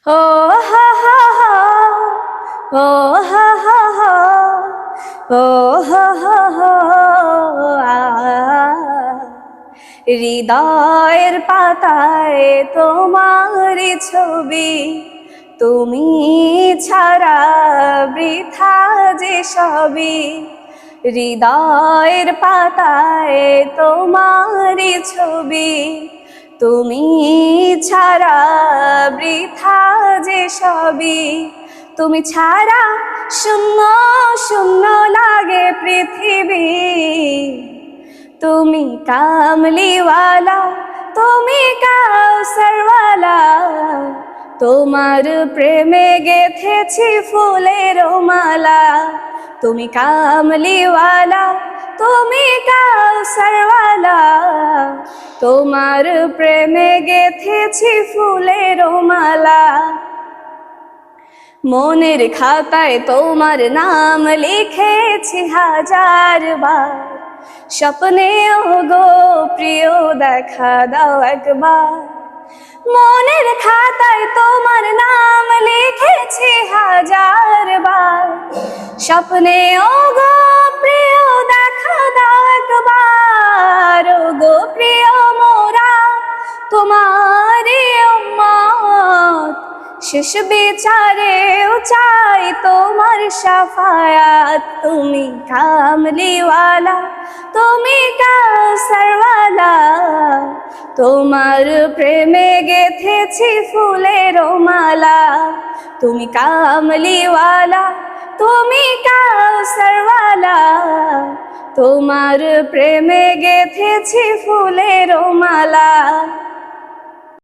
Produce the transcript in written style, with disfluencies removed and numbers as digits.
ও হা হা হা, ও হা হা হা, ও হা হা হা, হৃদয়ের পাতায় তোমারই ছবি, তুমি ছাড়া বৃথা যে সবই। হৃদয়ের পাতায় তোমারই ছবি, তুমি ছাড়া বৃথা যে সবই। তুমি ছাড়া শূন্য শূন্য লাগে পৃথিবী। তুমি কামলিওয়ালা, তুমি কাউসারওয়ালা, তোমার প্রেমে গেথেছি ফুলের মালা। তুমি কামলিওয়ালা, তুমি কাউসারওয়ালা, তোমার প্রেমে গেথেছি ফুলের মালা। মনের খাতায় তোমার নাম লিখেছি হাজার বার, স্বপ্নেও গো প্রিয় দেখা দাও একবার। মনের খাতায় তোমার নাম লিখেছি হাজার বার, স্বপ্নেও গো প্রিয় দেখা দাও একবার। ও গো প্রিয় মোরা তোমারই উম্মত, শেষ বিচারেও চাই তোমার শাফায়াত। তুমি কামলিওয়ালা, তুমি কাউসারওয়ালা, তোমার প্রেমে গেথেছি ফুলের মালা। তুমি কামলিওয়ালা, তুমি কাউসারওয়ালা, তোমার প্রেমে গেথেছি ফুলের মালা।